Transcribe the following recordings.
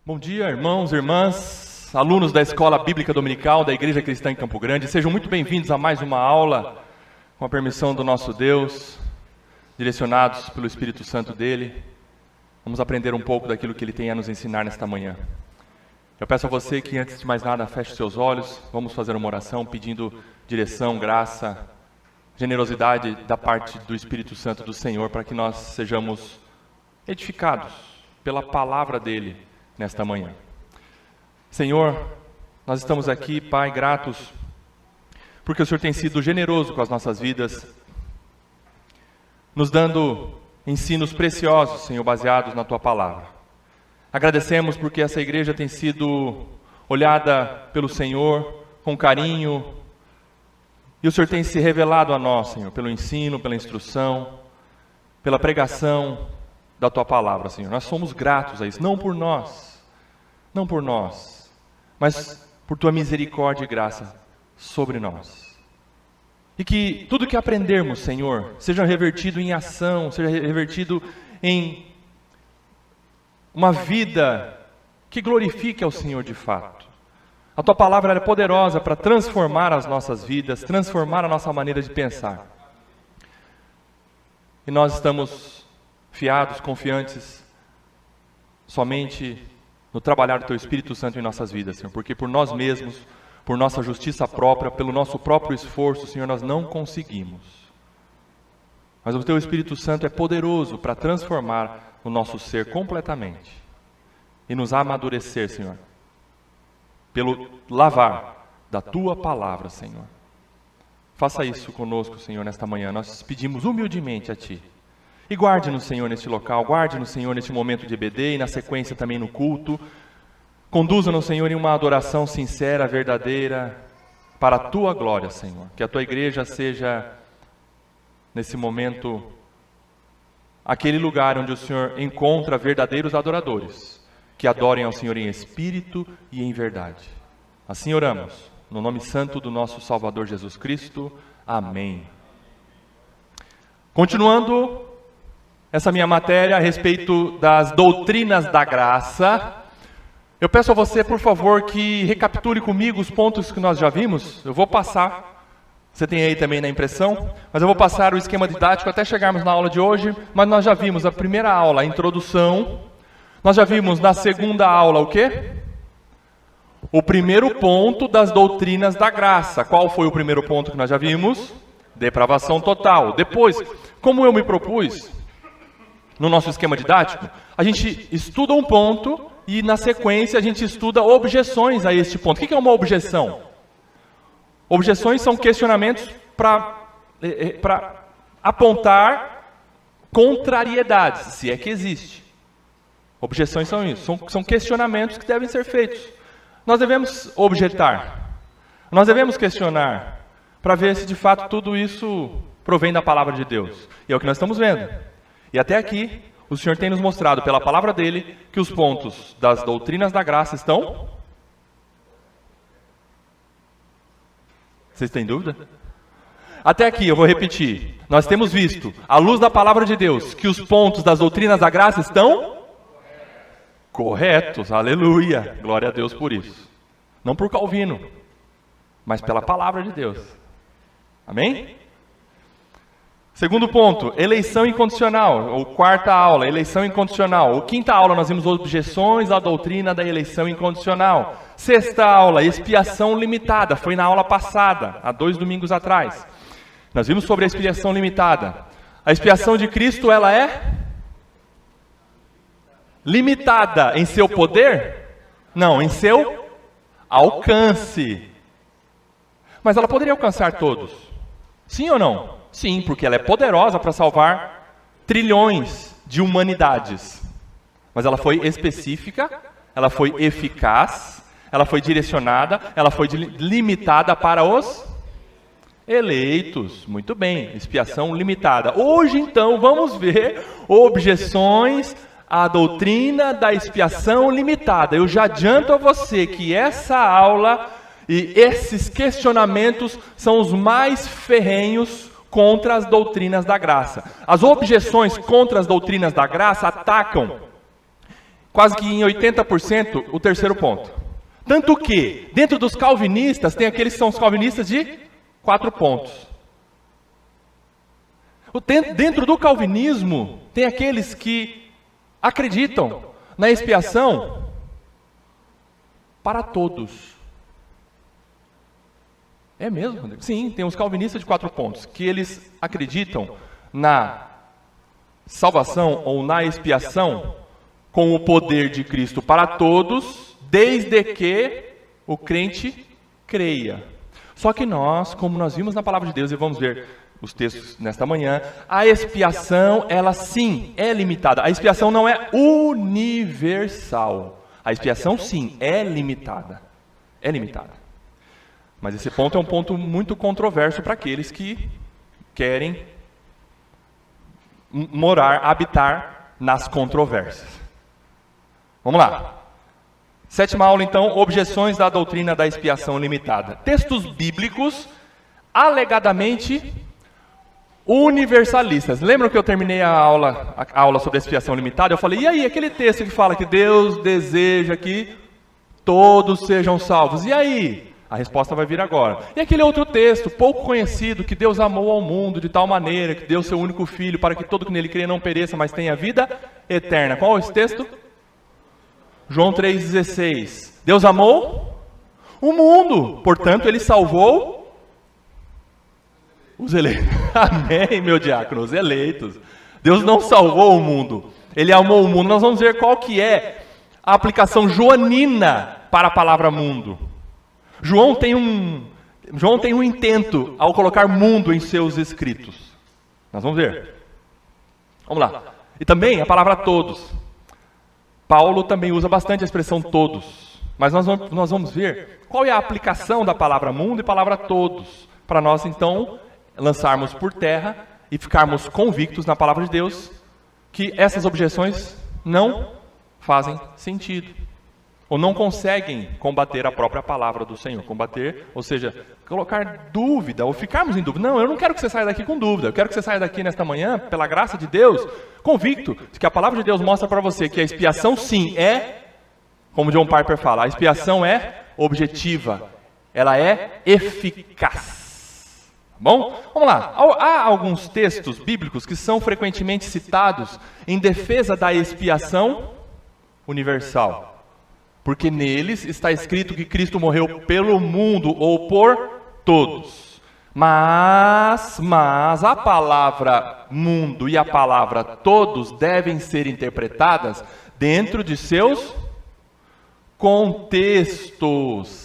Bom dia, irmãos e irmãs, alunos da Escola Bíblica Dominical da Igreja Cristã em Campo Grande. Sejam muito bem-vindos a mais uma aula, com a permissão do nosso Deus, direcionados pelo Espírito Santo dele. Vamos aprender um pouco daquilo que ele tem a nos ensinar nesta manhã. Eu peço a você que, antes de mais nada, feche seus olhos. Vamos fazer uma oração pedindo direção, graça, generosidade da parte do Espírito Santo do Senhor, para que nós sejamos edificados pela palavra dele nesta manhã. Senhor, nós estamos aqui, Pai, gratos, porque o Senhor tem sido generoso com as nossas vidas, nos dando ensinos preciosos, Senhor, baseados na Tua palavra. Agradecemos porque essa igreja tem sido olhada pelo Senhor com carinho, e o Senhor tem se revelado a nós, Senhor, pelo ensino, pela instrução, pela pregação da Tua palavra, Senhor. Nós somos gratos a isso, não por nós, mas por Tua misericórdia e graça sobre nós. E que tudo que aprendermos, Senhor, seja revertido em ação, seja revertido em uma vida que glorifique ao Senhor de fato. A Tua palavra é poderosa para transformar as nossas vidas, transformar a nossa maneira de pensar. E nós estamos fiados, confiantes, somente no trabalhar do Teu Espírito Santo em nossas vidas, Senhor, porque por nós mesmos, por nossa justiça própria, pelo nosso próprio esforço, Senhor, nós não conseguimos. Mas o Teu Espírito Santo é poderoso para transformar o nosso ser completamente e nos amadurecer, Senhor, pelo lavar da Tua palavra, Senhor. Faça isso conosco, Senhor, nesta manhã. Nós pedimos humildemente a Ti. E guarde-nos, Senhor, neste local, guarde-nos, Senhor, neste momento de EBD e na sequência também no culto. Conduza-nos, Senhor, em uma adoração sincera, verdadeira, para a Tua glória, Senhor. Que a Tua igreja seja, nesse momento, aquele lugar onde o Senhor encontra verdadeiros adoradores, que adorem ao Senhor em espírito e em verdade. Assim oramos, no nome santo do nosso Salvador Jesus Cristo. Amém. Continuando essa minha matéria a respeito das doutrinas da graça, eu peço a você, por favor, que recapitule comigo os pontos que nós já vimos. Eu vou passar, você tem aí também na impressão, mas eu vou passar o esquema didático até chegarmos na aula de hoje. Mas nós já vimos a primeira aula, a introdução. Nós já vimos na segunda aula o quê? O primeiro ponto das doutrinas da graça. Qual foi o primeiro ponto que nós já vimos? Depravação total. Depois, como eu me propus, no nosso esquema didático, a gente estuda um ponto e, na sequência, a gente estuda objeções a este ponto. O que é uma objeção? Objeções são questionamentos para apontar contrariedades, se é que existe. Objeções são isso, são questionamentos que devem ser feitos. Nós devemos objetar, nós devemos questionar, para ver se de fato tudo isso provém da palavra de Deus. E é o que nós estamos vendo. E até aqui, o Senhor tem nos mostrado pela palavra dele que os pontos das doutrinas da graça estão... Vocês têm dúvida? Até aqui, eu vou repetir. Nós temos visto, à luz da palavra de Deus, que os pontos das doutrinas da graça estão... corretos. Aleluia. Glória a Deus por isso. Não por Calvino, mas pela palavra de Deus. Amém? Segundo ponto, eleição incondicional, ou quarta aula, eleição incondicional. Ou quinta aula, nós vimos objeções à doutrina da eleição incondicional. Sexta aula, expiação limitada, foi na aula passada, há 2 domingos atrás. Nós vimos sobre a expiação limitada. A expiação de Cristo, ela é limitada em seu poder? Não, em seu alcance. Mas ela poderia alcançar todos. Sim ou não? Sim, porque ela é poderosa para salvar trilhões de humanidades. Mas ela foi específica, ela foi eficaz, ela foi direcionada, ela foi limitada para os eleitos. Muito bem, expiação limitada. Hoje, então, vamos ver objeções à doutrina da expiação limitada. Eu já adianto a você que essa aula e esses questionamentos são os mais ferrenhos contra as doutrinas da graça. As objeções contra as doutrinas da graça atacam quase que em 80% o terceiro ponto. Tanto que, dentro dos calvinistas, tem aqueles que são os calvinistas de 4 pontos. Dentro do calvinismo, tem aqueles que acreditam na expiação para todos. É mesmo, Rodrigo? Sim, tem os calvinistas de 4 pontos, que eles acreditam na salvação ou na expiação com o poder de Cristo para todos, desde que o crente creia. Só que nós, como nós vimos na palavra de Deus, e vamos ver os textos nesta manhã, a expiação, ela sim, é limitada. A expiação não é universal. A expiação sim, é limitada. É limitada. Mas esse ponto é um ponto muito controverso para aqueles que querem habitar nas controvérsias. Vamos lá. 7ª aula, então, objeções da doutrina da expiação limitada. Textos bíblicos, alegadamente universalistas. Lembram que eu terminei a aula sobre a expiação limitada? Eu falei, e aí, aquele texto que fala que Deus deseja que todos sejam salvos. E aí? A resposta vai vir agora. E aquele outro texto, pouco conhecido, que Deus amou ao mundo de tal maneira, que deu seu único filho, para que todo que nele crê não pereça, mas tenha vida eterna. Qual é esse texto? João 3,16. Deus amou o mundo, portanto ele salvou os eleitos. Amém, meu diácono, os eleitos. Deus não salvou o mundo, ele amou o mundo. Nós vamos ver qual que é a aplicação joanina para a palavra mundo. João tem um intento ao colocar mundo em seus escritos. Nós vamos ver. Vamos lá. E também a palavra todos. Paulo também usa bastante a expressão todos. Mas nós vamos ver qual é a aplicação da palavra mundo e palavra todos. Para nós, então, lançarmos por terra e ficarmos convictos na palavra de Deus que essas objeções não fazem sentido. Ou não conseguem combater a própria palavra do Senhor. Combater, ou seja, colocar dúvida, ou ficarmos em dúvida. Não, eu não quero que você saia daqui com dúvida. Eu quero que você saia daqui nesta manhã, pela graça de Deus, convicto de que a palavra de Deus mostra para você que a expiação sim é, como John Piper fala, a expiação é objetiva. Ela é eficaz. Bom, vamos lá. Há alguns textos bíblicos que são frequentemente citados em defesa da expiação universal. Porque neles está escrito que Cristo morreu pelo mundo ou por todos. Mas a palavra mundo e a palavra todos devem ser interpretadas dentro de seus contextos.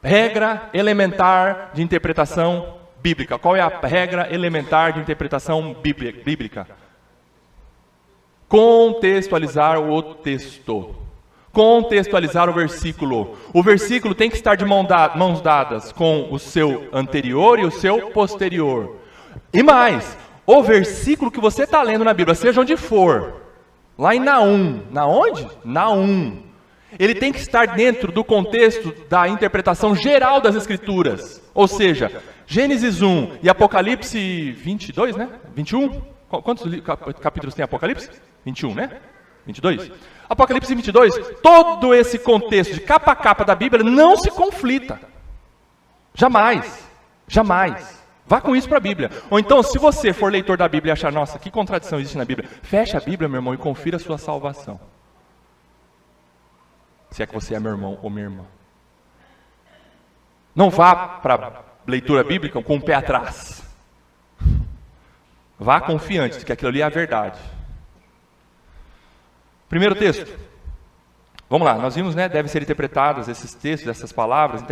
Regra elementar de interpretação bíblica. Qual é a regra elementar de interpretação bíblica? Contextualizar o texto. Contextualizar o versículo. O versículo tem que estar de mãos dadas com o seu anterior e o seu posterior. E mais, o versículo que você está lendo na Bíblia, seja onde for, lá em Naum, na onde? Naum. Ele tem que estar dentro do contexto da interpretação geral das Escrituras. Ou seja, Gênesis 1 e Apocalipse 22, né? 21? Quantos capítulos tem Apocalipse? 21, né? 22. Apocalipse 22, todo esse contexto de capa a capa da Bíblia não se conflita. Jamais. Jamais. Vá com isso para a Bíblia. Ou então, se você for leitor da Bíblia e achar, nossa, que contradição existe na Bíblia, feche a Bíblia, meu irmão, e confira a sua salvação. Se é que você é meu irmão ou minha irmã. Não vá para a leitura bíblica com o pé atrás. Vá confiante de que aquilo ali é a verdade. Primeiro texto. Vamos lá, nós vimos, né? Devem ser interpretadas esses textos, essas palavras,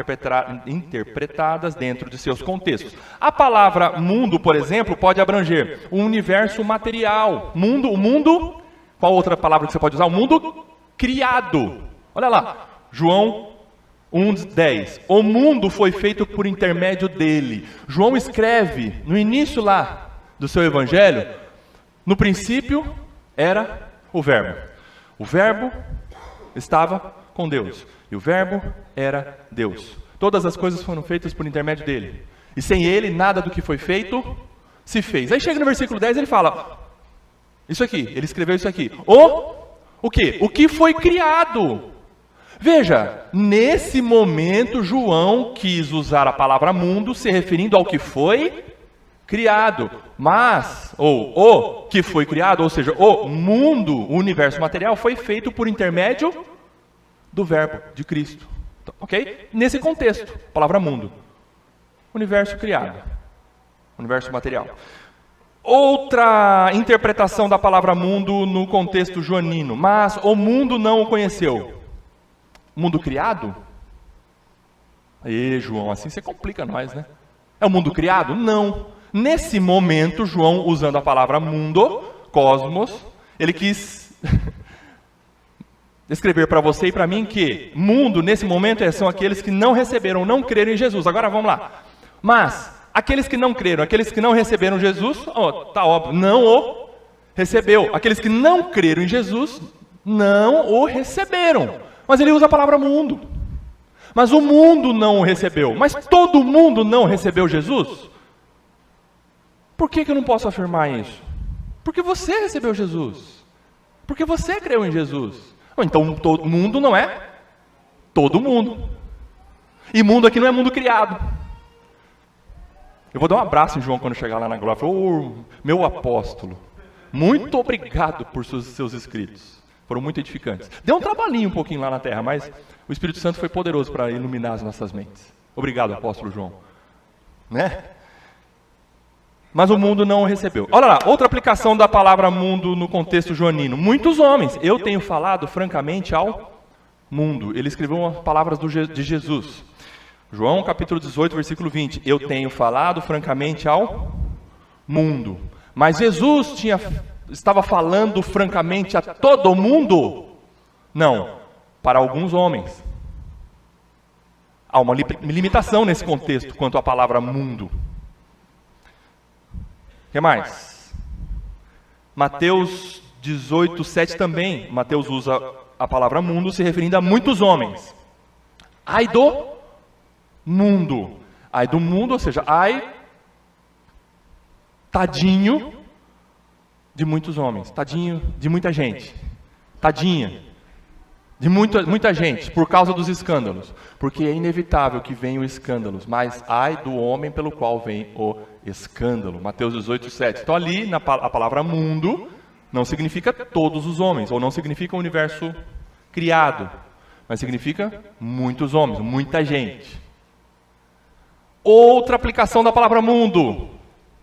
interpretadas dentro de seus contextos. A palavra mundo, por exemplo, pode abranger o universo material. O mundo, qual outra palavra que você pode usar? O mundo criado. Olha lá, João 1,10. O mundo foi feito por intermédio dele. João escreve no início lá do seu evangelho, no princípio era o Verbo. O Verbo estava com Deus, e o Verbo era Deus. Todas as coisas foram feitas por intermédio dele, e sem ele nada do que foi feito se fez. Aí chega no versículo 10, ele fala, isso aqui, ele escreveu isso aqui, o O quê? O que foi criado. Veja, nesse momento João quis usar a palavra mundo se referindo ao que foi criado. Mas, ou o que foi criado, ou seja, o mundo, o universo material, foi feito por intermédio do verbo, de Cristo. Ok? Nesse contexto, palavra mundo. Universo criado. Universo material. Outra interpretação da palavra mundo no contexto joanino. Mas o mundo não o conheceu. Mundo criado? Ê, João, assim você complica nós, né? É o mundo criado? Não. Nesse momento, João, usando a palavra mundo, cosmos, ele quis descrever para você e para mim que mundo, nesse momento, são aqueles que não receberam, não creram em Jesus. Agora vamos lá. Mas, aqueles que não creram, aqueles que não receberam Jesus, tá óbvio, não o recebeu. Aqueles que não creram em Jesus, não o receberam. Mas ele usa a palavra mundo. Mas o mundo não o recebeu. Mas todo mundo não recebeu Jesus? Por que eu não posso afirmar isso? Porque você recebeu Jesus. Porque você creu em Jesus. Então todo mundo não é todo mundo. E mundo aqui não é mundo criado. Eu vou dar um abraço em João quando chegar lá na glória. Meu apóstolo, muito obrigado por seus escritos. Foram muito edificantes. Deu um trabalhinho um pouquinho lá na terra, mas o Espírito Santo foi poderoso para iluminar as nossas mentes. Obrigado, apóstolo João. Né? Mas o mundo não o recebeu. Olha lá, outra aplicação da palavra mundo no contexto joanino. Muitos homens. Eu tenho falado francamente ao mundo. Ele escreveu as palavras de Jesus. João capítulo 18, versículo 20. Eu tenho falado francamente ao mundo. Mas Jesus estava falando francamente a todo mundo? Não, para alguns homens. Há uma limitação nesse contexto quanto à palavra mundo. O que mais? Mateus 18, 7 também. Mateus usa a palavra mundo se referindo a muitos homens. Ai do mundo. Ai do mundo, ou seja, ai, tadinho de muitos homens, tadinho de muita gente, tadinha de muita gente, por causa dos escândalos, porque é inevitável que venham escândalos, mas ai do homem pelo qual vem o escândalo. Mateus 18, 7. Então ali, a palavra mundo não significa todos os homens, ou não significa o universo criado, mas significa muitos homens, muita gente. Outra aplicação da palavra mundo,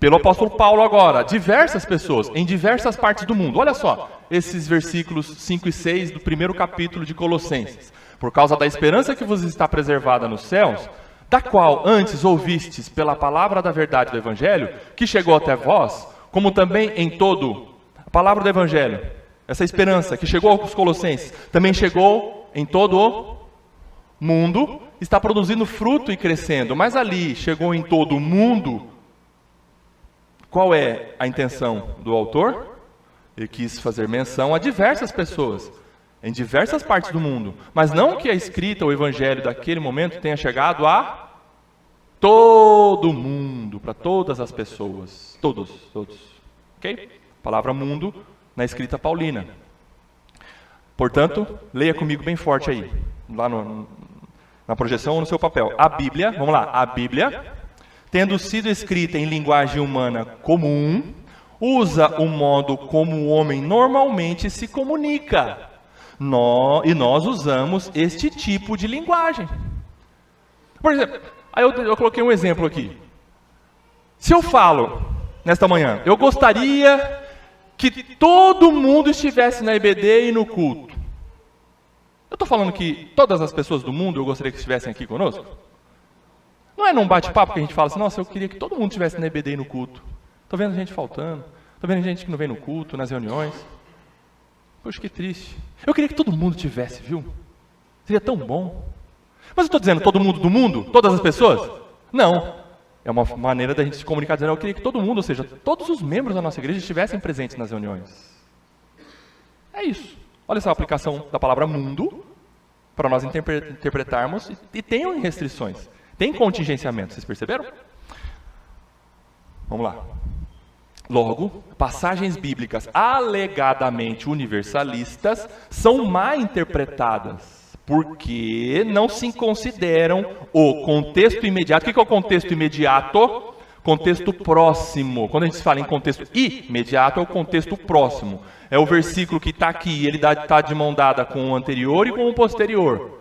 pelo apóstolo Paulo agora, diversas pessoas, em diversas partes do mundo. Olha só, esses versículos 5 e 6 do primeiro capítulo de Colossenses. Por causa da esperança que vos está preservada nos céus, da qual antes ouvistes pela palavra da verdade do Evangelho, que chegou até vós, como também em todo, a palavra do Evangelho, essa esperança que chegou aos Colossenses, também chegou em todo o mundo, está produzindo fruto e crescendo, mas ali chegou em todo o mundo. Qual é a intenção do autor? Ele quis fazer menção a diversas pessoas, em diversas partes do mundo, mas não que a escrita, o evangelho daquele momento tenha chegado a todo mundo, para todas as pessoas, todos, ok? Palavra mundo na escrita paulina. Portanto, leia comigo bem forte aí, lá na projeção ou no seu papel. A Bíblia, vamos lá, a Bíblia, tendo sido escrita em linguagem humana comum, usa o modo como o homem normalmente se comunica. E nós usamos este tipo de linguagem. Por exemplo, aí eu coloquei um exemplo aqui. Se eu falo, nesta manhã, eu gostaria que todo mundo estivesse na EBD e no culto. Eu estou falando que todas as pessoas do mundo eu gostaria que estivessem aqui conosco? Não é num bate-papo que a gente fala assim, nossa, eu queria que todo mundo estivesse na EBD e no culto. Estou vendo gente faltando, estou vendo gente que não vem no culto, nas reuniões. Poxa, que triste. Eu queria que todo mundo tivesse, viu? Seria tão bom. Mas eu estou dizendo todo mundo do mundo? Todas as pessoas? Não. É uma maneira da gente se comunicar dizendo, eu queria que todo mundo, ou seja, todos os membros da nossa igreja estivessem presentes nas reuniões. É isso. Olha essa aplicação da palavra mundo, para nós interpretarmos, e tem restrições. Tem contingenciamento, vocês perceberam? Vamos lá. Logo, passagens bíblicas alegadamente universalistas são mal interpretadas, porque não se consideram o contexto imediato. O que é o contexto imediato? Contexto próximo. Quando a gente fala em contexto imediato, é o contexto próximo. É o versículo que está aqui, ele está de mão dada com o anterior e com o posterior,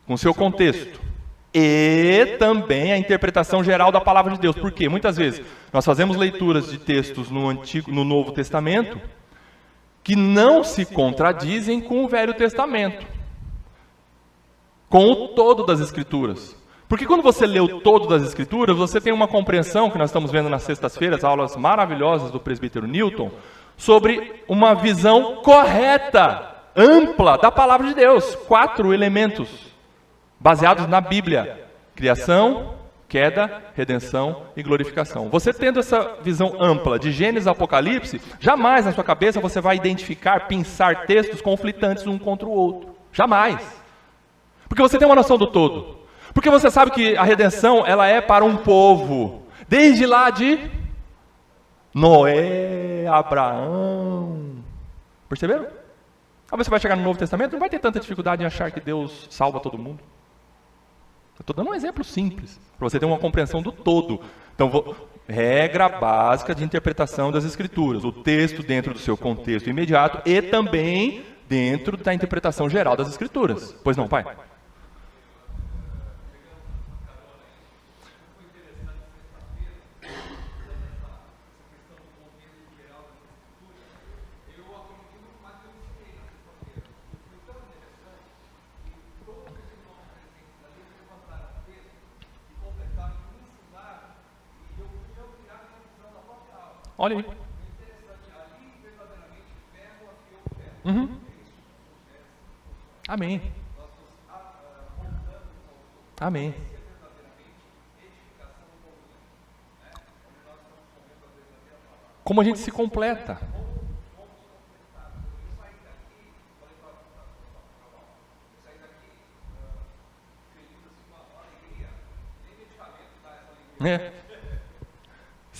com o seu contexto. E também a interpretação geral da palavra de Deus. Por quê? Muitas vezes nós fazemos leituras de textos no Novo Testamento que não se contradizem com o Velho Testamento, com o todo das Escrituras. Porque quando você lê o todo das Escrituras, você tem uma compreensão, que nós estamos vendo nas sextas-feiras, aulas maravilhosas do presbítero Newton, sobre uma visão correta, ampla da palavra de Deus. 4 elementos baseados na Bíblia: criação, queda, redenção e glorificação. Você tendo essa visão ampla de Gênesis a Apocalipse, jamais na sua cabeça você vai identificar, pensar textos conflitantes um contra o outro. Jamais. Porque você tem uma noção do todo. Porque você sabe que a redenção, ela é para um povo, desde lá de Noé, Abraão. Perceberam? Aí você vai chegar no Novo Testamento, não vai ter tanta dificuldade em achar que Deus salva todo mundo. Eu estou dando um exemplo simples, para você ter uma compreensão do todo. Então, regra básica de interpretação das Escrituras. O texto dentro do seu contexto imediato e também dentro da interpretação geral das Escrituras. Pois não, pai? Olha aí. Uhum. Amém. Amém. Como a gente se completa.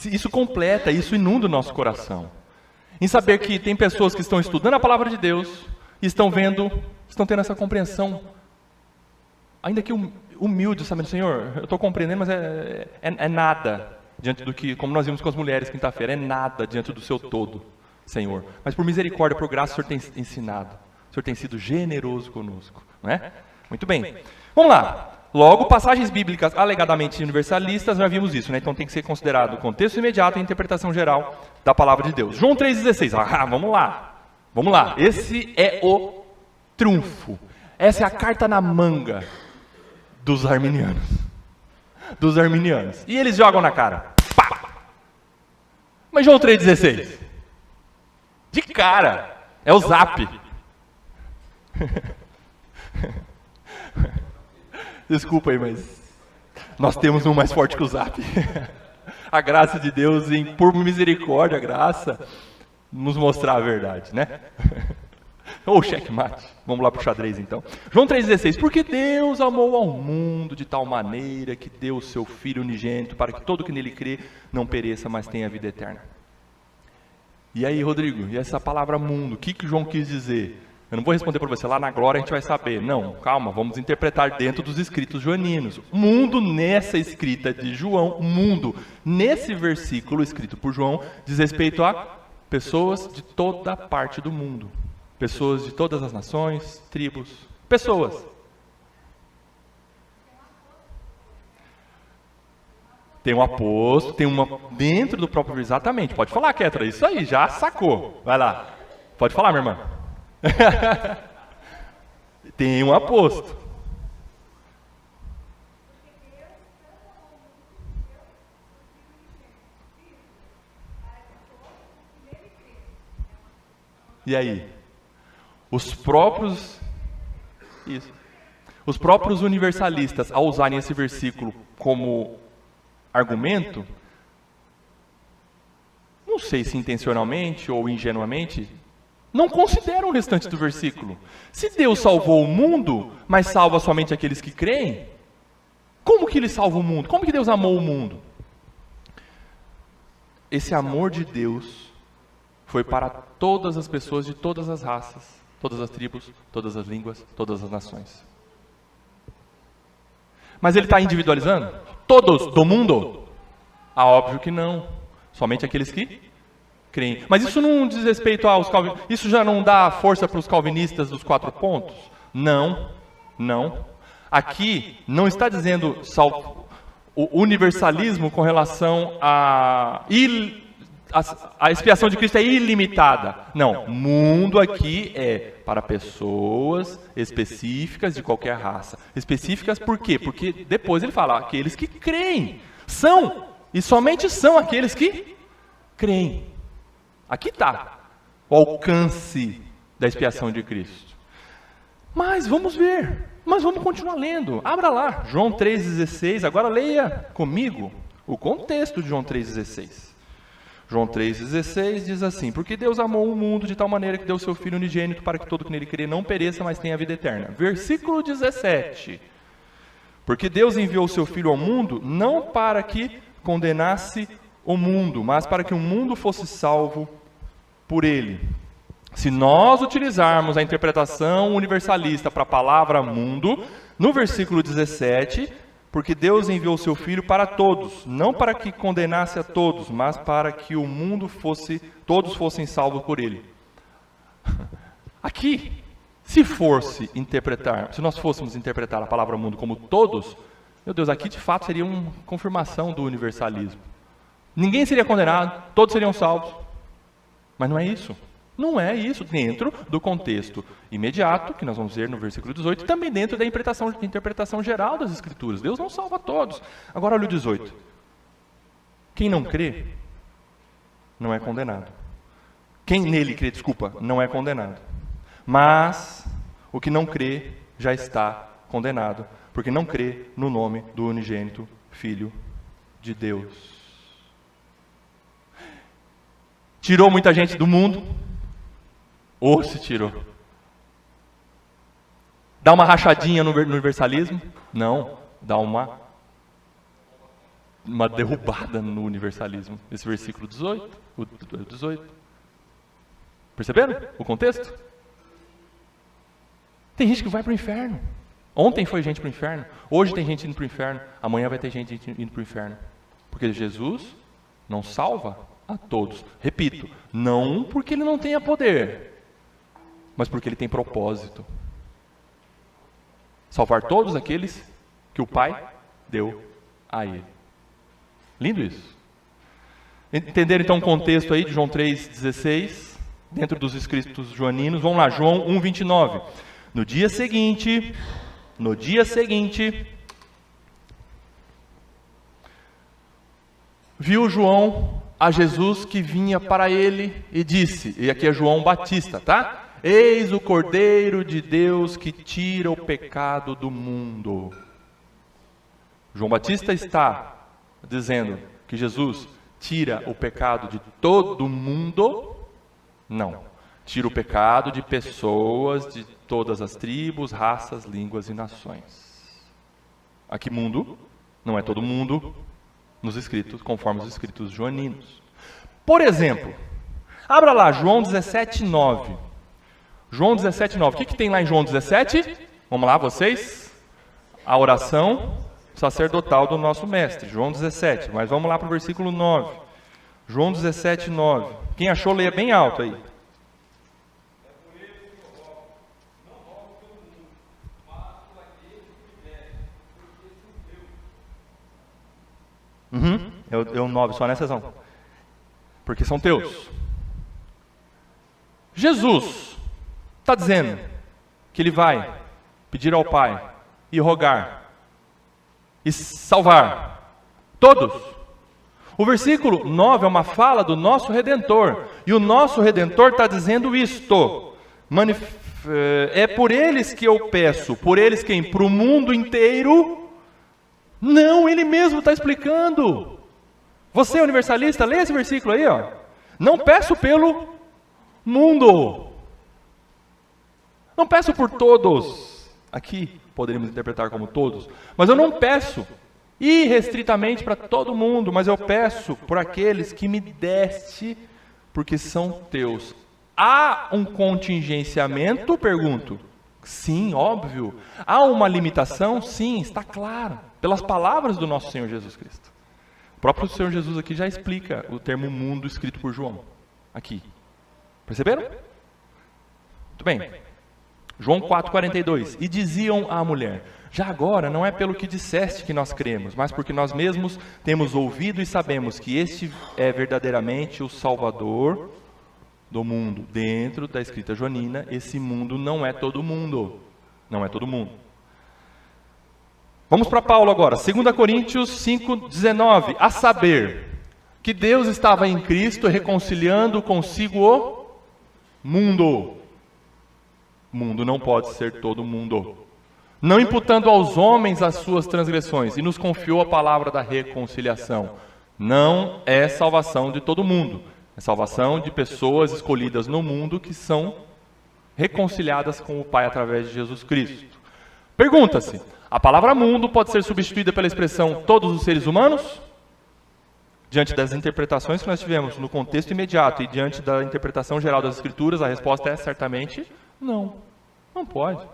Isso completa, isso inunda o nosso coração. Em saber que tem pessoas que estão estudando a palavra de Deus e estão tendo essa compreensão, ainda que humilde, sabendo, Senhor, eu estou compreendendo, mas é nada diante do que, como nós vimos com as mulheres quinta-feira, é nada diante do seu todo, Senhor. Mas por misericórdia, por graça, o Senhor tem ensinado, o Senhor tem sido generoso conosco, não é? Muito bem, vamos lá. Logo, passagens bíblicas alegadamente universalistas, nós vimos isso, né? Então tem que ser considerado o contexto imediato e a interpretação geral da palavra de Deus. João 3,16, vamos lá, esse é o triunfo, essa é a carta na manga dos arminianos, e eles jogam na cara, pá! Mas João 3,16, de cara, é o zap. Desculpa aí, mas nós temos um mais forte que o Zap. A graça de Deus, por misericórdia, a graça, nos mostrar a verdade, né? Ou checkmate. Vamos lá para o xadrez, então. João 3,16. Porque Deus amou ao mundo de tal maneira que deu o seu Filho unigênito para que todo que nele crê não pereça, mas tenha vida eterna. E aí, Rodrigo, e essa palavra mundo, o que João quis dizer? Eu não vou responder para você, lá na glória a gente vai saber. Não, calma, vamos interpretar dentro dos escritos joaninos. Mundo nessa escrita de João, mundo nesse versículo escrito por João, diz respeito a pessoas de toda parte do mundo. Pessoas de todas as nações, tribos, pessoas. Tem um apóstolo, tem uma dentro do próprio... Exatamente, pode falar, Ketra, isso aí, já sacou. Vai lá, pode falar, minha irmã. Tem um apóstolo. E aí? Os próprios universalistas, ao usarem esse versículo como argumento, não sei se intencionalmente ou ingenuamente, não consideram o restante do versículo. Se Deus salvou o mundo, mas salva somente aqueles que creem, como que Ele salva o mundo? Como que Deus amou o mundo? esse amor de Deus foi para todas as pessoas de todas as raças, todas as tribos, todas as línguas, todas as nações. Mas ele está individualizando? Todos do mundo? Ah, óbvio que não. Somente aqueles que creem. Mas isso não diz respeito aos calvinistas? Isso já não dá força para os calvinistas dos 4 pontos? Não, não. Aqui não está dizendo o universalismo com relação a expiação de Cristo é ilimitada. Não, mundo aqui é para pessoas específicas de qualquer raça. Específicas por quê? Porque depois ele fala, aqueles que creem. São, e somente são aqueles que creem. Aqui está o alcance da expiação de Cristo. Mas vamos ver, mas vamos continuar lendo. Abra lá, João 3,16, agora leia comigo o contexto de João 3,16. João 3,16 diz assim: porque Deus amou o mundo de tal maneira que deu o seu Filho unigênito para que todo que nele crê não pereça, mas tenha a vida eterna. Versículo 17. Porque Deus enviou o seu Filho ao mundo não para que condenasse o mundo, mas para que o mundo fosse salvo por ele. Se nós utilizarmos a interpretação universalista para a palavra mundo, no versículo 17, porque Deus enviou o seu Filho para todos, não para que condenasse a todos, mas para que o mundo todos fossem salvos por ele. Aqui, se nós fôssemos interpretar a palavra mundo como todos, meu Deus, aqui de fato seria uma confirmação do universalismo. Ninguém seria condenado, todos seriam salvos. Mas não é isso. Não é isso dentro do contexto imediato, que nós vamos ver no versículo 18, e também dentro da interpretação geral das Escrituras. Deus não salva todos. Agora olha o 18. Quem não crê, não é condenado. Quem nele crê, não é condenado. Mas o que não crê já está condenado, porque não crê no nome do unigênito Filho de Deus. Tirou muita gente do mundo, ou se tirou. Dá uma rachadinha no universalismo? Não, dá uma derrubada no universalismo. Esse versículo 18, o 18. Perceberam o contexto? Tem gente que vai para o inferno. Ontem foi gente para o inferno, hoje tem gente indo para o inferno, amanhã vai ter gente indo para o inferno. Porque Jesus não salva a todos. Repito, não porque ele não tenha poder, mas porque ele tem propósito. Salvar todos aqueles que o Pai deu a ele. Lindo isso. Entenderam então o contexto aí de João 3,16, dentro dos escritos joaninos. Vamos lá, João 1,29. No dia seguinte, viu João a Jesus que vinha para ele e disse, e aqui é João Batista, tá? Eis o Cordeiro de Deus que tira o pecado do mundo. João Batista está dizendo que Jesus tira o pecado de todo mundo? Não. Tira o pecado de pessoas de todas as tribos, raças, línguas e nações. Aqui mundo, não é todo mundo, nos escritos, conforme os escritos joaninos. Por exemplo, abra lá João 17:9. João 17:9. O que tem lá em João 17? Vamos lá, vocês? A oração sacerdotal do nosso mestre, João 17. Mas vamos lá para o versículo 9. João 17:9. Quem achou, leia bem alto aí. É o 9, só nessa sessão. Porque são teus. Jesus está dizendo que ele vai pedir ao Pai e rogar e salvar todos. O versículo 9 é uma fala do nosso Redentor. E o nosso Redentor está dizendo isto. É por eles que eu peço. Por eles quem? Para o mundo inteiro? Não, ele mesmo está explicando. Você, universalista, lê esse versículo aí, ó. Não peço pelo mundo. Não peço por todos. Aqui poderíamos interpretar como todos. Mas eu não peço irrestritamente para todo mundo, mas eu peço por aqueles que me deste, porque são teus. Há um contingenciamento? Pergunto. Sim, óbvio. Há uma limitação? Sim, está claro. Pelas palavras do nosso Senhor Jesus Cristo. O próprio Senhor Jesus aqui já explica o termo mundo escrito por João. Aqui. Perceberam? Muito bem. João 4,42. E diziam à mulher: já agora não é pelo que disseste que nós cremos, mas porque nós mesmos temos ouvido e sabemos que este é verdadeiramente o Salvador do mundo. Dentro da escrita joanina, esse mundo não é todo mundo. Não é todo mundo. Vamos para Paulo agora. 2 Coríntios 5,19. A saber, que Deus estava em Cristo reconciliando consigo o mundo. Mundo não pode ser todo mundo. Não imputando aos homens as suas transgressões, e nos confiou a palavra da reconciliação. Não é salvação de todo mundo. É salvação de pessoas escolhidas no mundo que são reconciliadas com o Pai através de Jesus Cristo. Pergunta-se, a palavra mundo pode ser substituída pela expressão todos os seres humanos? Diante das interpretações que nós tivemos no contexto imediato e diante da interpretação geral das Escrituras, a resposta é certamente não. Não pode.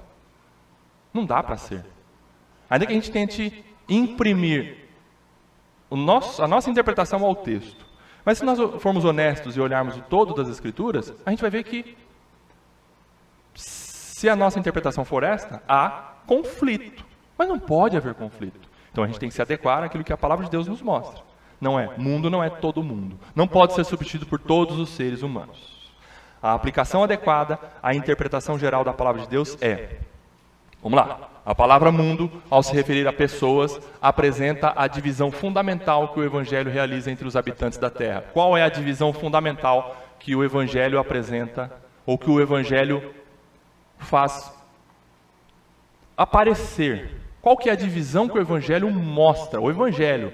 Não dá para ser. Ainda que a gente tente imprimir a nossa interpretação ao texto. Mas se nós formos honestos e olharmos o todo das Escrituras, a gente vai ver que, se a nossa interpretação for esta, há conflito. Mas não pode haver conflito. Então a gente tem que se adequar àquilo que a palavra de Deus nos mostra. Não é, mundo não é todo mundo. Não pode ser substituído por todos os seres humanos. A aplicação adequada à interpretação geral da palavra de Deus é... Vamos lá. A palavra mundo, ao se referir a pessoas, apresenta a divisão fundamental que o Evangelho realiza entre os habitantes da Terra. Qual é a divisão fundamental que o Evangelho apresenta, ou que o Evangelho faz aparecer? Qual que é a divisão que o Evangelho mostra? O Evangelho,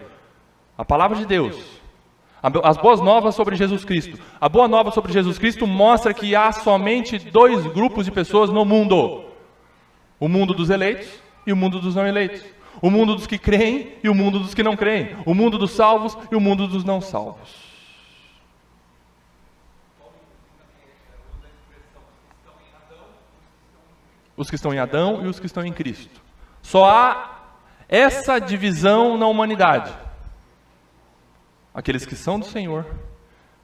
a palavra de Deus, as boas novas sobre Jesus Cristo. A boa nova sobre Jesus Cristo mostra que há somente dois grupos de pessoas no mundo. O mundo dos eleitos e o mundo dos não eleitos. O mundo dos que creem e o mundo dos que não creem. O mundo dos salvos e o mundo dos não salvos. Os que estão em Adão e os que estão em Cristo. Só há essa divisão na humanidade. Aqueles que são do Senhor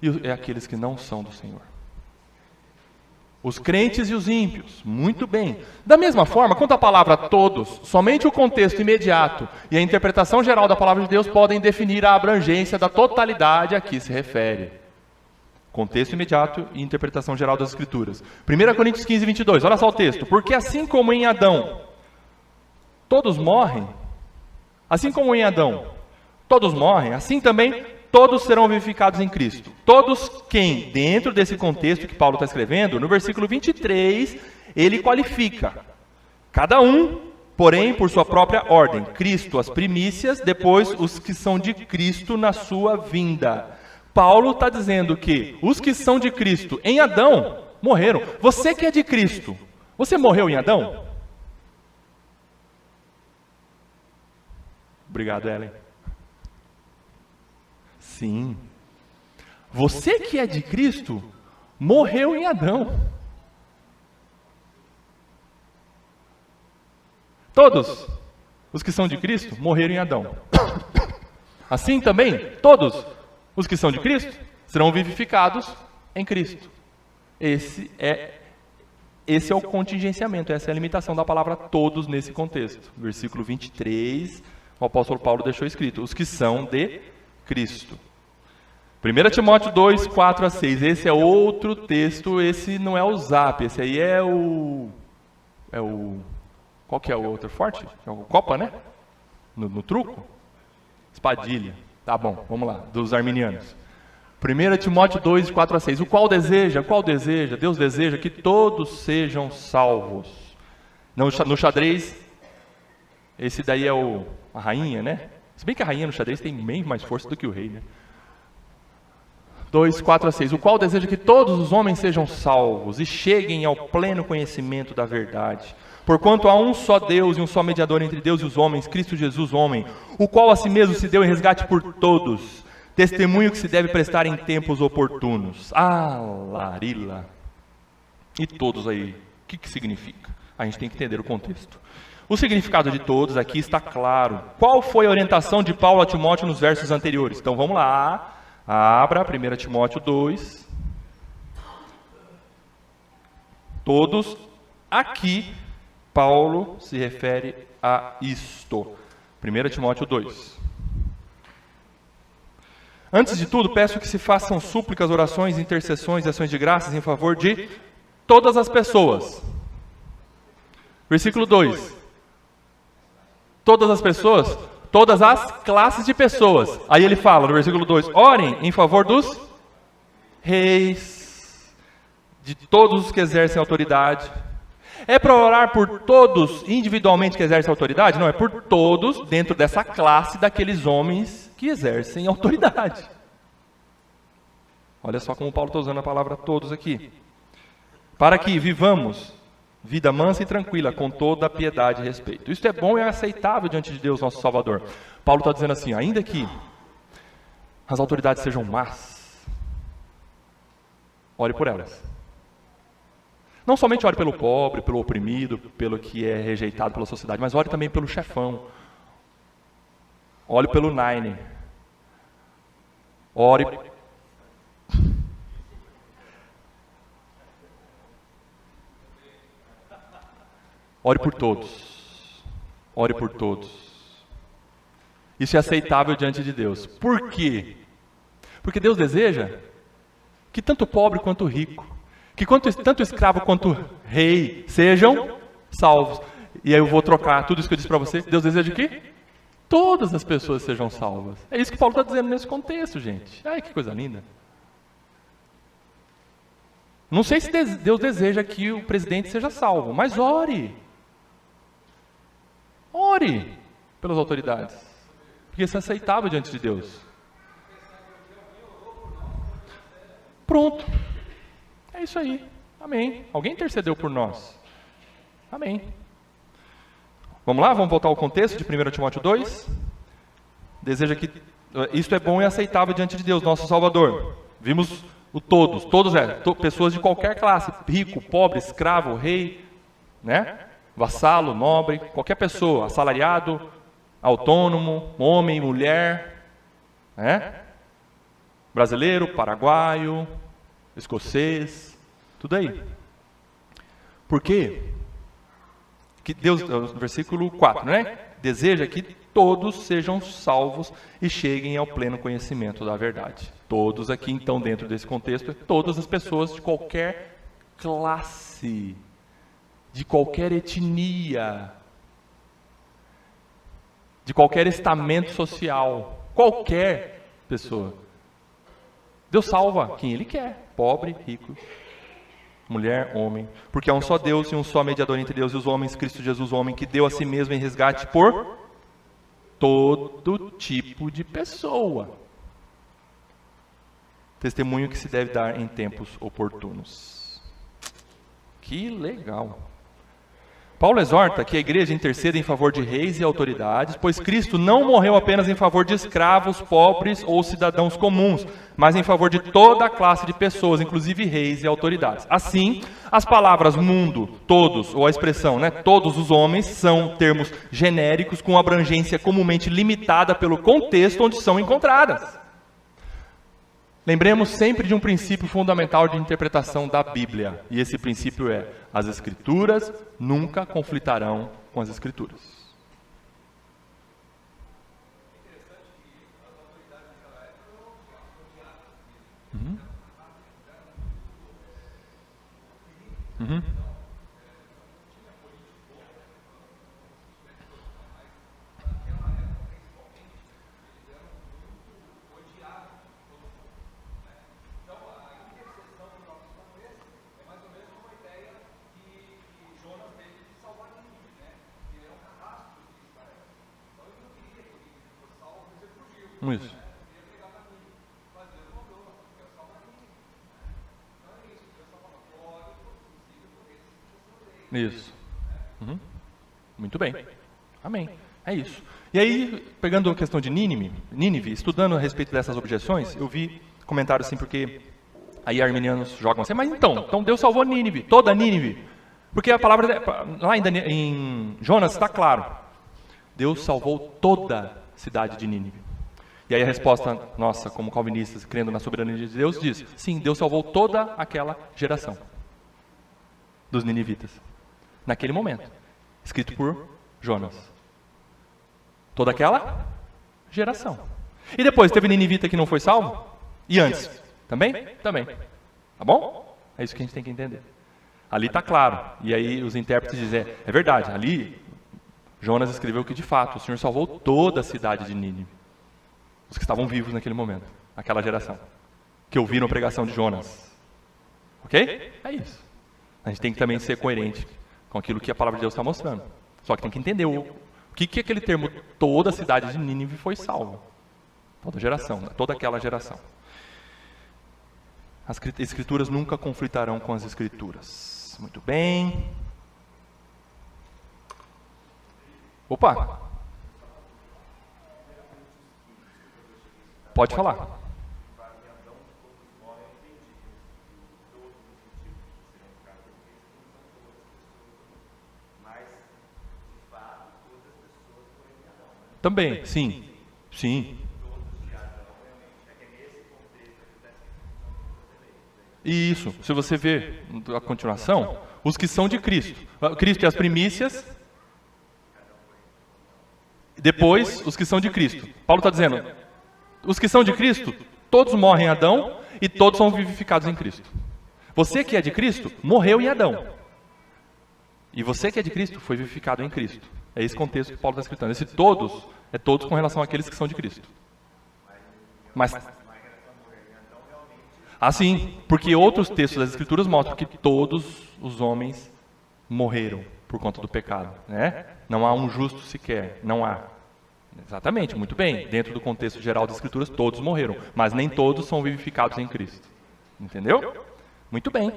e aqueles que não são do Senhor. Os crentes e os ímpios, muito bem. Da mesma forma, quanto à palavra todos, somente o contexto imediato e a interpretação geral da palavra de Deus podem definir a abrangência da totalidade a que se refere. Contexto imediato e interpretação geral das Escrituras. 1 Coríntios 15, 22, olha só o texto. Porque assim como em Adão todos morrem, assim como em Adão todos morrem, assim também todos serão vivificados em Cristo. Todos quem, dentro desse contexto que Paulo está escrevendo, no versículo 23, ele qualifica. Cada um, porém, por sua própria ordem. Cristo, as primícias, depois os que são de Cristo na sua vinda. Paulo está dizendo que os que são de Cristo em Adão morreram. Você que é de Cristo, você morreu em Adão? Obrigado, Ellen. Sim. Você que é de Cristo, morreu em Adão. Todos os que são de Cristo, morreram em Adão. Assim também, todos os que são de Cristo, serão vivificados em Cristo. Esse é o contingenciamento, essa é a limitação da palavra todos nesse contexto. Versículo 23, o apóstolo Paulo deixou escrito, os que são de Cristo. 1 Timóteo 2, 4 a 6. Esse é outro texto, esse não é o Zap, esse aí é o... Qual que é o outro forte? É o Copa, né? No truco? Espadilha. Tá bom, vamos lá, dos arminianos. 1 Timóteo 2, 4 a 6. O qual deseja? Deus deseja que todos sejam salvos. No xadrez, esse daí é a rainha, né? Se bem que a rainha no xadrez tem bem mais força do que o rei, né? 2, 4 a 6. O qual deseja que todos os homens sejam salvos e cheguem ao pleno conhecimento da verdade. Porquanto há um só Deus e um só mediador entre Deus e os homens, Cristo Jesus, homem, o qual a si mesmo se deu em resgate por todos. Testemunho que se deve prestar em tempos oportunos. Ah, Larila. E todos aí, o que significa? A gente tem que entender o contexto. O significado de todos aqui está claro. Qual foi a orientação de Paulo a Timóteo nos versos anteriores? Então vamos lá. Abra 1 Timóteo 2. Todos, aqui, Paulo se refere a isto. 1 Timóteo 2. Antes de tudo, peço que se façam súplicas, orações, intercessões e ações de graças em favor de todas as pessoas. Versículo 2. Todas as pessoas, todas as classes de pessoas. Aí ele fala no versículo 2, orem em favor dos reis, de todos os que exercem autoridade. É para orar por todos individualmente que exercem autoridade? Não, é por todos dentro dessa classe daqueles homens que exercem autoridade. Olha só como Paulo está usando a palavra todos aqui. Para que vivamos vida mansa e tranquila, com toda a piedade e respeito. Isso é bom e é aceitável diante de Deus, nosso Salvador. Paulo está dizendo assim, ainda que as autoridades sejam más, ore por elas. Não somente ore pelo pobre, pelo oprimido, pelo que é rejeitado pela sociedade, mas ore também pelo chefão. Ore pelo Nine. Ore por todos. Ore por todos. Isso é aceitável diante de Deus. Por quê? Porque Deus deseja que tanto pobre quanto rico, que tanto escravo quanto rei sejam salvos. E aí eu vou trocar tudo isso que eu disse para você. Deus deseja que todas as pessoas sejam salvas. É isso que Paulo está dizendo nesse contexto, gente. Ai, que coisa linda. Não sei se Deus deseja que o presidente seja salvo, mas ore. Ore pelas autoridades, porque isso é aceitável diante de Deus. Pronto. É isso aí. Amém. Alguém intercedeu por nós. Amém. Vamos lá? Vamos voltar ao contexto de 1 Timóteo 2. Deseja que isto é bom e aceitável diante de Deus, nosso Salvador. Vimos o todos. Todos pessoas de qualquer classe. Rico, pobre, escravo, rei, né? Vassalo, nobre, qualquer pessoa, assalariado, autônomo, homem, mulher, né? Brasileiro, paraguaio, escocês, tudo aí. Por quê? Que Deus, versículo 4, né? Deseja que todos sejam salvos e cheguem ao pleno conhecimento da verdade. Todos aqui, então, dentro desse contexto, todas as pessoas de qualquer classe, de qualquer etnia, de qualquer estamento social, qualquer pessoa. Deus salva quem Ele quer, pobre, rico, mulher, homem, porque há um só Deus e um só mediador entre Deus e os homens, Cristo Jesus, homem, que deu a si mesmo em resgate por todo tipo de pessoa. Testemunho que se deve dar em tempos oportunos. Que legal! Paulo exorta que a igreja interceda em favor de reis e autoridades, pois Cristo não morreu apenas em favor de escravos, pobres ou cidadãos comuns, mas em favor de toda a classe de pessoas, inclusive reis e autoridades. Assim, as palavras mundo, todos, ou a expressão, todos os homens, são termos genéricos com abrangência comumente limitada pelo contexto onde são encontradas. Lembremos sempre de um princípio fundamental de interpretação da Bíblia, e esse princípio é: as Escrituras nunca conflitarão com as Escrituras. Uhum. Isso. Isso. Muito bem. Amém. É isso. E aí, pegando a questão de Nínive, estudando a respeito dessas objeções, eu vi comentários assim, porque aí arminianos jogam assim, mas então Deus salvou Nínive, toda Nínive. Porque a palavra, lá em Jonas está claro, Deus salvou toda a cidade de Nínive. E aí a resposta nossa, como calvinistas, crendo na soberania de Deus, diz, sim, Deus salvou toda aquela geração dos ninivitas, naquele momento, escrito por Jonas. Toda aquela geração. E depois, teve ninivita que não foi salvo? E antes? Também? Também. Tá bom? É isso que a gente tem que entender. Ali está claro. E aí os intérpretes dizem, é verdade, ali Jonas escreveu que de fato o Senhor salvou toda a cidade de Nínive. Os que estavam vivos naquele momento, aquela geração, que ouviram a pregação de Jonas. Ok? É isso. A gente tem que também ser coerente com aquilo que a palavra de Deus está mostrando. Só que tem que entender o que aquele termo, toda a cidade de Nínive foi salva. Toda geração, toda aquela geração. As escrituras nunca conflitarão com as escrituras. Muito bem. Opa! Pode falar. Também, sim. Sim. Isso, se você ver a continuação, os que são de Cristo. Cristo é as primícias, depois os que são de Cristo. Paulo está dizendo, os que são de Cristo, todos morrem em Adão e todos são vivificados em Cristo. Você que é de Cristo, morreu em Adão. E você que é de Cristo, foi vivificado em Cristo. É esse contexto que Paulo está escritando. Esse todos, é todos com relação àqueles que são de Cristo. Mas... sim, porque outros textos das Escrituras mostram que todos os homens morreram por conta do pecado, né? Não há um justo sequer, não há. Exatamente, muito bem. Dentro do contexto geral das Escrituras, todos morreram, mas nem todos são vivificados em Cristo. Entendeu? Muito bem.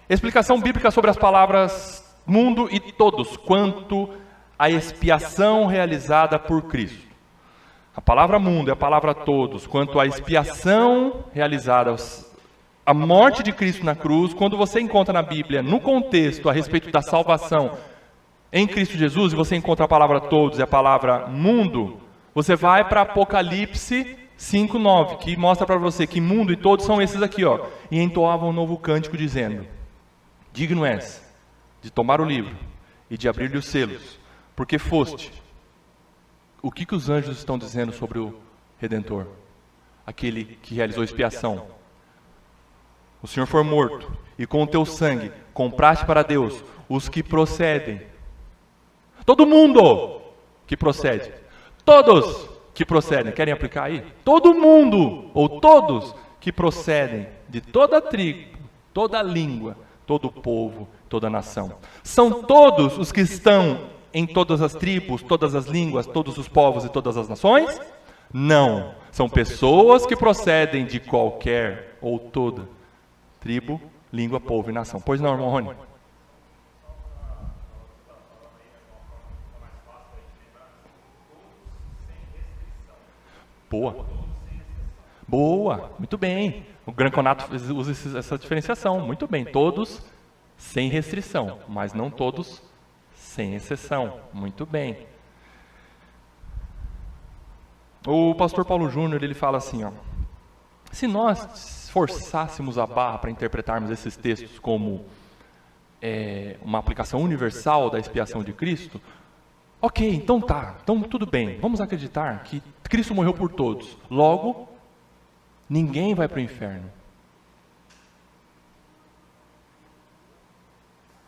Explicação bíblica sobre as palavras mundo e todos, quanto à expiação realizada por Cristo. A palavra mundo e a palavra todos, quanto à expiação realizada, a morte de Cristo na cruz, quando você encontra na Bíblia, no contexto a respeito da salvação em Cristo Jesus, e você encontra a palavra todos e a palavra mundo, você vai para Apocalipse 5:9, que mostra para você que mundo e todos são esses aqui, ó. E entoavam um novo cântico dizendo, digno és de tomar o livro e de abrir-lhe os selos, porque foste. O que os anjos estão dizendo sobre o Redentor? Aquele que realizou expiação. O Senhor foi morto, e com o teu sangue compraste para Deus os que procedem. Todo mundo que procede. Todos que procedem. Querem aplicar aí? Todo mundo, ou todos que procedem de toda tribo, toda língua, todo povo, toda nação. São todos os que estão em todas as tribos, todas as línguas, todos os povos e todas as nações? Não. São pessoas que procedem de qualquer ou toda tribo, língua, povo e nação. Pois não, irmão Rony? Boa. Boa, muito bem. O Granconato usa essa diferenciação. Muito bem, todos sem restrição, mas não todos sem exceção. Muito bem. O pastor Paulo Júnior, ele fala assim, ó, se nós forçássemos a barra para interpretarmos esses textos como uma aplicação universal da expiação de Cristo, ok, então tá, então tudo bem, vamos acreditar que Cristo morreu por todos, logo, ninguém vai para o inferno.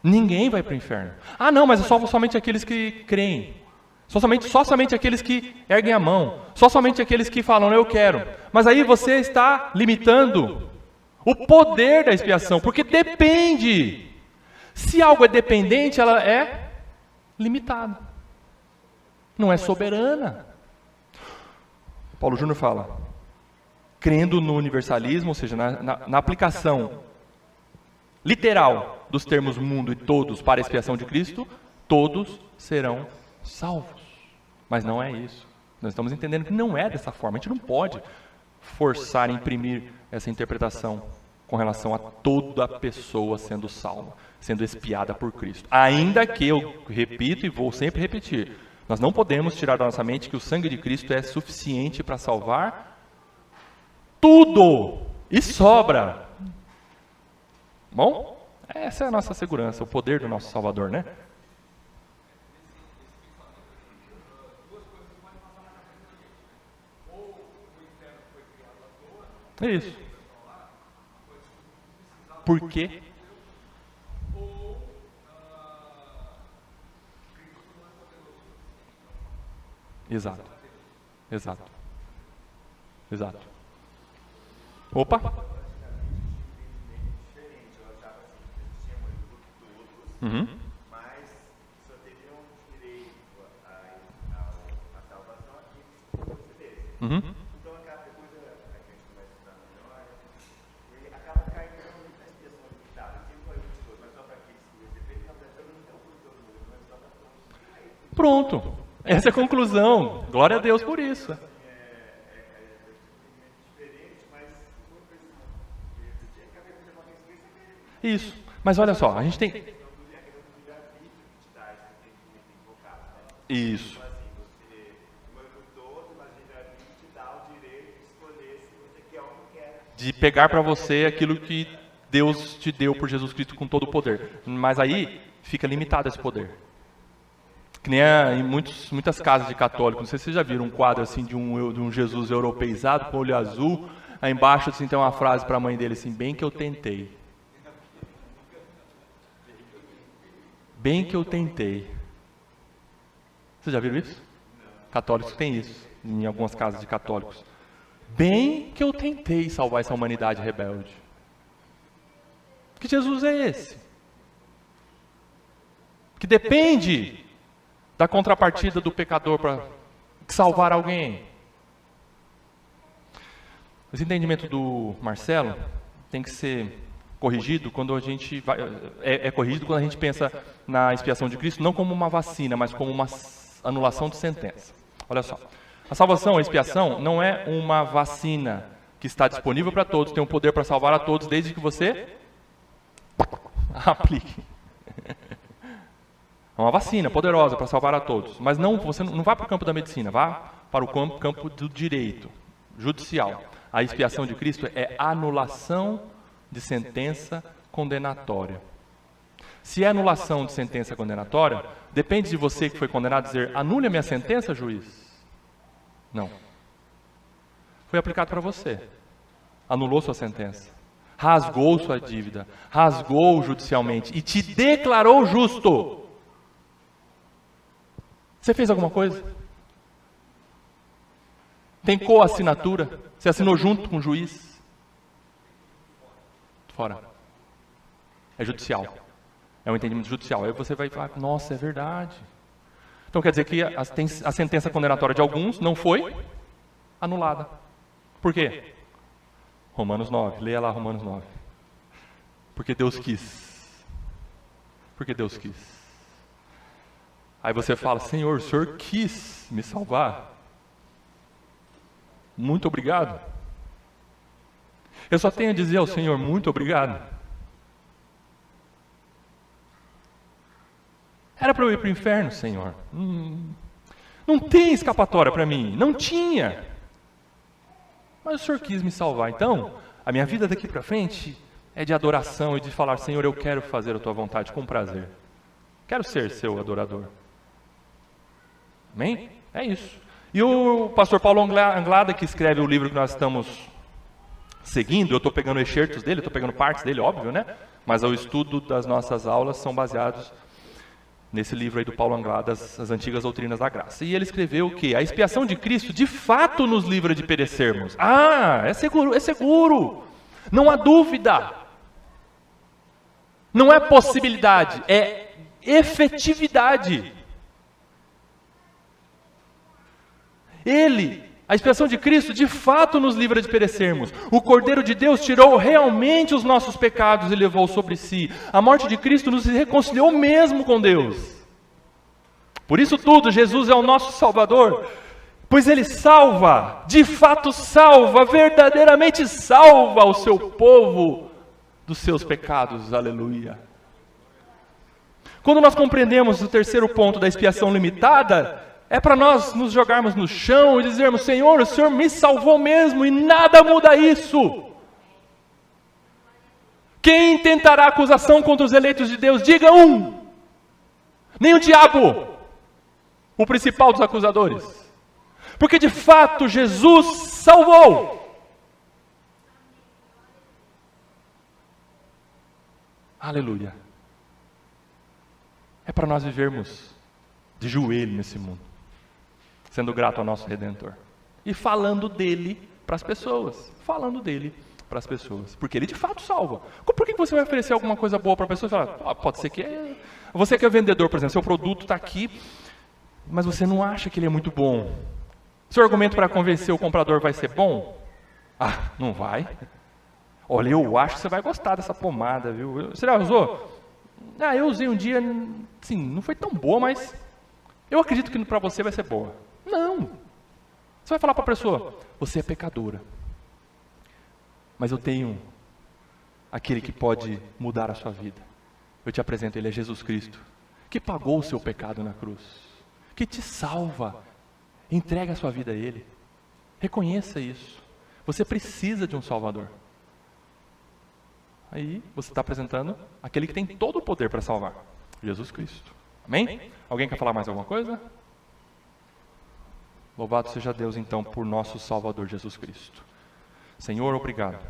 Ninguém vai para o inferno. Ah não, mas é somente aqueles que creem. Só somente aqueles que erguem a mão. Só somente aqueles que falam, eu quero. Mas aí você está limitando o poder da expiação, porque depende. Se algo é dependente, ela é limitada. Não é soberana. Paulo Júnior fala, crendo no universalismo, ou seja, na aplicação literal dos termos mundo e todos para a expiação de Cristo, todos serão salvos. Mas não é isso. Nós estamos entendendo que não é dessa forma. A gente não pode forçar, imprimir essa interpretação com relação a toda pessoa sendo salva, sendo expiada por Cristo. Ainda que, eu repito e vou sempre repetir, nós não podemos tirar da nossa mente que o sangue de Cristo é suficiente para salvar tudo e sobra. Bom, essa é a nossa segurança, o poder do nosso Salvador, né? É isso. Por quê? Exato. Exato. Exato. Opa. Uhum. Mas só teriam direito à salvação aqueles que procedessem. Uhum. Então, aquela coisa que a gente vai estudar melhor, ele acaba caindo na expressão limitada. Sempre foi muito todo, mas só para aqueles que receberem, não é por todo mundo, mas só para todos. Pronto. Essa é a conclusão. Glória a Deus por isso. Diferente, mas uma coisa tinha que haver uma respeito. Isso. Mas olha só, a gente tem... Isso. De pegar para você aquilo que Deus te deu por Jesus Cristo com todo o poder. Mas aí fica limitado esse poder. Que nem em muitas casas de católicos, não sei se vocês já viram um quadro assim de um Jesus europeizado com olho azul. Aí embaixo assim, tem uma frase para a mãe dele assim, bem que eu tentei. Bem que eu tentei. Vocês já viram isso? Católicos têm isso, em algumas casas de católicos. Bem que eu tentei salvar essa humanidade rebelde. Que Jesus é esse? Que depende da contrapartida do pecador para salvar alguém. Esse entendimento do Marcelo tem que ser corrigido quando a gente vai, corrigido quando a gente pensa na expiação de Cristo não como uma vacina, mas como uma anulação de sentença. Olha só, a salvação, a expiação não é uma vacina que está disponível para todos, tem um poder para salvar a todos, desde que você aplique. É uma vacina poderosa para salvar a todos, mas não, você não vá para o campo da medicina, vá para o campo do direito judicial. A expiação de Cristo é anulação de sentença condenatória. Se é anulação de sentença condenatória, depende de você que foi condenado dizer, anule a minha sentença, juiz? Não. Foi aplicado para você. Anulou sua sentença. Rasgou sua dívida. Rasgou judicialmente. E te declarou justo. Você fez alguma coisa? Tem coassinatura? Você assinou junto com o juiz? Fora. É judicial. É um entendimento judicial. Aí você vai falar, nossa, é verdade. Então quer dizer que a sentença condenatória de alguns não foi anulada. Por quê? Romanos 9. Leia lá Romanos 9. Porque Deus quis. Porque Deus quis. Aí você fala, Senhor, o Senhor quis me salvar. Muito obrigado. Eu só tenho a dizer ao Senhor, muito obrigado. Era para eu ir para o inferno, Senhor. Não tem escapatória para mim. Não tinha. Mas o Senhor quis me salvar. Então, a minha vida daqui para frente é de adoração e de falar, Senhor, eu quero fazer a Tua vontade com prazer. Quero ser seu adorador. Amém? É isso. E o pastor Paulo Anglada, que escreve o livro que nós estamos seguindo, eu estou pegando excertos dele, estou pegando partes dele, óbvio, né? Mas o estudo das nossas aulas são baseados nesse livro aí do Paulo Anglada, as antigas doutrinas da graça. E ele escreveu o quê? A expiação de Cristo de fato nos livra de perecermos. É seguro, é seguro. Não há dúvida. Não é possibilidade, é efetividade. Ele A expiação de Cristo de fato nos livra de perecermos. O Cordeiro de Deus tirou realmente os nossos pecados e levou sobre si. A morte de Cristo nos reconciliou mesmo com Deus. Por isso tudo, Jesus é o nosso Salvador, pois Ele salva, de fato salva, verdadeiramente salva o seu povo dos seus pecados. Aleluia. Quando nós compreendemos o terceiro ponto da expiação limitada, é para nós nos jogarmos no chão e dizermos: Senhor, o Senhor me salvou mesmo e nada muda isso. Quem tentará acusação contra os eleitos de Deus? Diga um. Nem o diabo, o principal dos acusadores. Porque de fato Jesus salvou. Aleluia. É para nós vivermos de joelho nesse mundo, sendo grato ao nosso Redentor e falando dele para as pessoas, porque ele de fato salva. Por que você vai oferecer alguma coisa boa para a pessoa e falar: pode ser que você que é vendedor, por exemplo, seu produto está aqui, mas você não acha que ele é muito bom. Seu argumento para convencer o comprador vai ser bom? Não vai. Olha, eu acho que você vai gostar dessa pomada, viu? Você já usou? Eu usei um dia, sim, não foi tão boa, mas eu acredito que para você vai ser boa. Não. Você vai falar para a pessoa: você é pecadora, mas eu tenho aquele que pode mudar a sua vida. Eu te apresento, Ele é Jesus Cristo, que pagou o seu pecado na cruz, que te salva. Entrega a sua vida a Ele. Reconheça isso. Você precisa de um Salvador. Aí você está apresentando aquele que tem todo o poder para salvar, Jesus Cristo. Amém? Alguém quer falar mais alguma coisa? Louvado seja Deus então por nosso Salvador Jesus Cristo. Senhor, obrigado.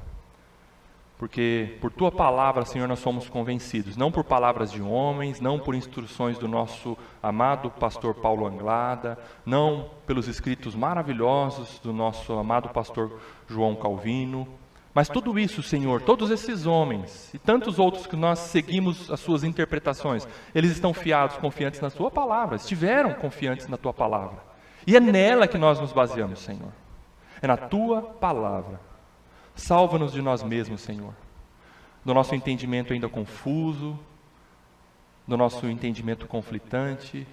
Porque por Tua palavra, Senhor, nós somos convencidos. Não por palavras de homens, não por instruções do nosso amado pastor Paulo Anglada, não pelos escritos maravilhosos do nosso amado pastor João Calvino, mas tudo isso, Senhor, todos esses homens e tantos outros que nós seguimos as suas interpretações, eles estão fiados, confiantes na Tua palavra, estiveram confiantes na Tua palavra. E é nela que nós nos baseamos, Senhor. É na Tua palavra. Salva-nos de nós mesmos, Senhor. Do nosso entendimento ainda confuso, do nosso entendimento conflitante,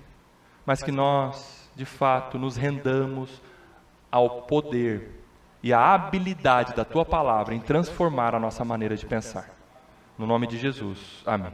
mas que nós, de fato, nos rendamos ao poder e à habilidade da Tua palavra em transformar a nossa maneira de pensar. No nome de Jesus. Amém.